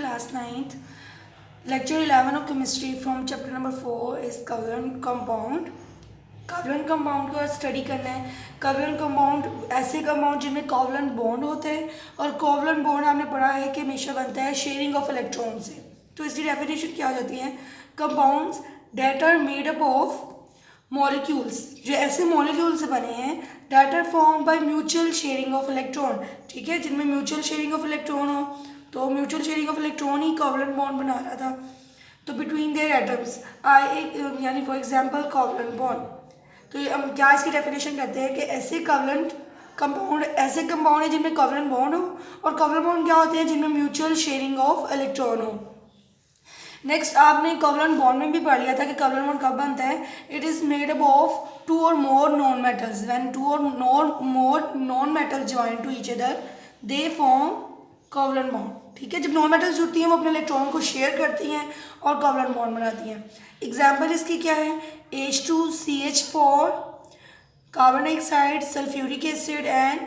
class ninth. Lecture 11 of chemistry from chapter number 4 is covalent compound. Covalent compound को study करना है। Covalent compound ऐसे compound जिनमें covalent bond होते हैं और कोवलेंट बॉन्ड हमने पढ़ा है कि हमेशा बनता है शेयरिंग ऑफ इलेक्ट्रॉन से। तो इसकी डेफिनेशन क्या हो जाती है? Compounds that are made up of molecules, जो ऐसे मॉलिक्यूल से बने हैं that are form by mutual sharing of electron. ठीक है, जिनमें म्यूचुअल शेयरिंग ऑफ इलेक्ट्रॉन हो, तो म्यूचुअल शेयरिंग ऑफ इलेक्ट्रॉन ही कोवलेंट बॉन्ड बना रहा था। तो बिटवीन देयर एटम्स यानी फॉर एग्जांपल कोवलेंट बॉन्ड। तो ये हम क्या इसकी डेफिनेशन करते हैं कि ऐसे कोवलेंट कंपाउंड ऐसे कंपाउंड है जिनमें कोवलेंट बॉन्ड हो, और कोवलेंट बॉन्ड क्या होते हैं? जिनमें म्यूचुअल शेयरिंग ऑफ इलेक्ट्रॉन हो। नेक्स्ट आपने कोवलेंट बॉन्ड में भी पढ़ लिया था कि कोवलेंट बॉन्ड कब बनता है? It is made up of two और more non metals. When two और more non metals join to each other they form covalent bond. ठीक है, जब नॉन मेटल्स जुड़ती हैं वो अपने इलेक्ट्रॉन को शेयर करती हैं और कोवलेंट बॉन्ड बनाती हैं। एग्जाम्पल इसकी क्या है? H2CH4, carbon dioxide, sulphuric acid and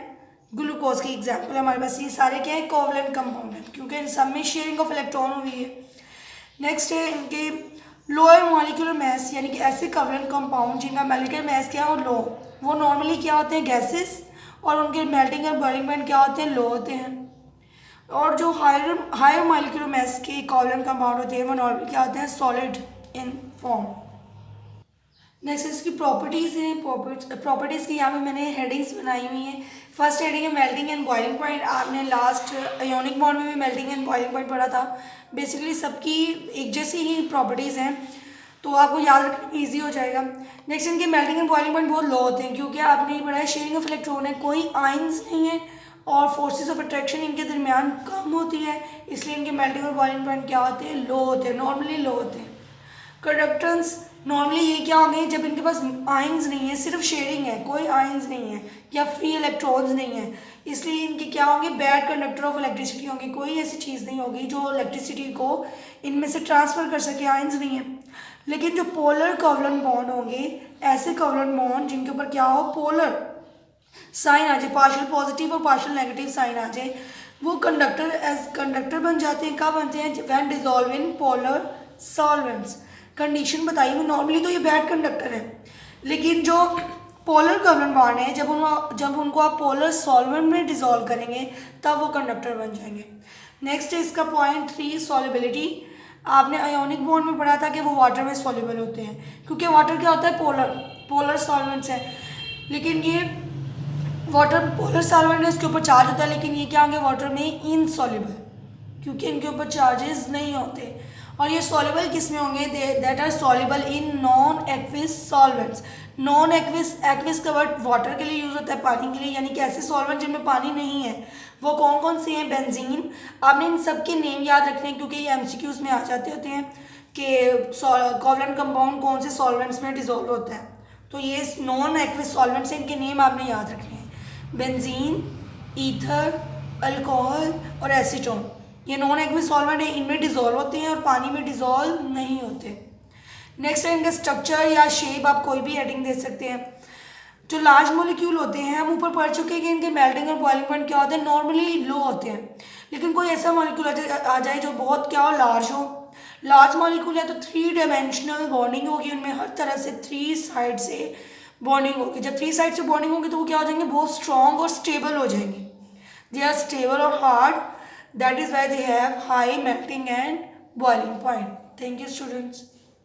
glucose की एग्जाम्पल हमारे पास ये सारे क्या है? कोवलेंट कंपाउंड है, क्योंकि इन सब में शेयरिंग ऑफ इलेक्ट्रॉन हुई है। नेक्स्ट है इनके लोअर मॉलिक्यूलर मास, यानी कि ऐसे कोवलेंट कंपाउंड जिनका मॉलिक्यूलर मास क्या हो? लो। वो नॉर्मली क्या होते हैं? गैसेस, और उनके मेल्टिंग और बॉइलिंग पॉइंट क्या होते हैं? लो होते हैं। और जो हायर मॉलिक्यूलर मास के कोवलेंट कंपाउंड होते हैं वो नॉर्मली क्या होते हैं? Solid in form. नेक्स्ट इसकी प्रॉपर्टीज़ हैं। प्रॉपर्टीज़ की यहाँ पे मैंने हेडिंग्स बनाई हुई हैं। फर्स्ट हेडिंग है मेल्टिंग एंड बॉइलिंग पॉइंट। आपने लास्ट आयोनिक बॉन्ड में भी मेल्टिंग एंड बॉइलिंग पॉइंट पढ़ा था। बेसिकली सबकी एक जैसी ही प्रॉपर्टीज़ हैं, तो आपको याद रखना ईजी हो जाएगा। नेक्स्ट इनके मेल्टिंग एंड बॉइलिंग पॉइंट बहुत लो होते हैं, क्योंकि आपने पढ़ा है शेयरिंग ऑफ इलेक्ट्रॉन है, कोई आयंस नहीं है और फोर्सेस ऑफ अट्रैक्शन इनके दरमियान कम होती है, इसलिए इनके मेल्टिंग और बॉइलिंग पॉइंट क्या होते हैं? लो होते हैं, नॉर्मली लो होते हैं। कंडक्टेंस नॉर्मली ये क्या होंगे? जब इनके पास आयंस नहीं है, सिर्फ शेयरिंग है, कोई आयंस नहीं है या फ्री इलेक्ट्रॉन्स नहीं है, इसलिए इनके क्या होंगे? बैड कंडक्टर ऑफ इलेक्ट्रिसिटी होंगे। कोई ऐसी चीज़ नहीं होगी जो इलेक्ट्रिसिटी को इनमें से ट्रांसफ़र कर सके, आयंस नहीं है। लेकिन जो पोलर कोवलेंट बॉन्ड होंगे, ऐसे कोवलेंट बॉन्ड जिनके ऊपर क्या हो? पोलर साइन आ जाए, पार्शियल पॉजिटिव और पार्शियल नेगेटिव साइन आ जाए, वो कंडक्टर बन जाते हैं। कब बनते हैं? When dissolve in polar solvents. Condition बताई हुई। नॉर्मली तो ये बैड कंडक्टर है, लेकिन जो पोलर कोवलेंट बॉन्ड है जब उनको आप पोलर सॉल्वेंट में डिजॉल्व करेंगे तब वो कंडक्टर बन जाएंगे। नेक्स्ट है इसका पॉइंट 3 सॉल्युबिलिटी। आपने आयोनिक बॉन्ड में पढ़ा था कि वो वाटर में सॉल्युबल होते हैं, क्योंकि वाटर क्या होता है? पोलर सॉल्वेंट्स है। लेकिन ये वाटर पोलर सॉल्वेंट है, इसके ऊपर चार्ज होता है, लेकिन ये क्या होंगे? वाटर में इनसॉल्युबल, क्योंकि इनके ऊपर चार्जेस नहीं होते। और ये सॉल्युबल किस में होंगे? That are soluble in non aqueous solvents. Non aqueous का वर्ड वाटर के लिए यूज़ होता है, पानी के लिए, यानी कि ऐसे सॉल्वेंट जिनमें पानी नहीं है। वो कौन कौन से हैं? बेंजीन। आपने इन सब के नेम याद रखने हैं, क्योंकि ये एमसीक्यूज में आ जाते होते हैं कि कोवलेंट कंपाउंड कौन से सॉल्वेंट्स में डिजोल्व होता है। तो ये नॉन एक्विस सॉल्वेंट्स हैं, इनके नेम आपने याद रखने हैं। बेंजीन, ईथर, अल्कोहल और एसीटोन, ये नॉन एक्विस सॉल्वेंट है, इनमें डिजोल्व होते हैं और पानी में डिजोल्व नहीं होते। नेक्स्ट है इनका स्ट्रक्चर या शेप, आप कोई भी हेडिंग दे सकते हैं। जो लार्ज मॉलिक्यूल होते हैं, हम ऊपर पढ़ चुके हैं कि इनके मेल्टिंग और बॉइलिंग पॉइंट क्या होते हैं? नॉर्मली लो होते हैं। लेकिन कोई ऐसा मॉलिक्यूल आ जाए जो बहुत क्या हो? लार्ज हो। लार्ज मॉलिक्यूल है तो 3 डायमेंशनल बॉन्डिंग होगी उनमें, हर तरह से 3 साइड से बॉन्डिंग होगी। जब 3 साइड से बॉन्डिंग होगी तो वो क्या हो जाएंगे? बहुत स्ट्रॉन्ग और स्टेबल हो जाएंगे। दे आर स्टेबल और hard, that is why they have high melting and boiling point. Thank you students.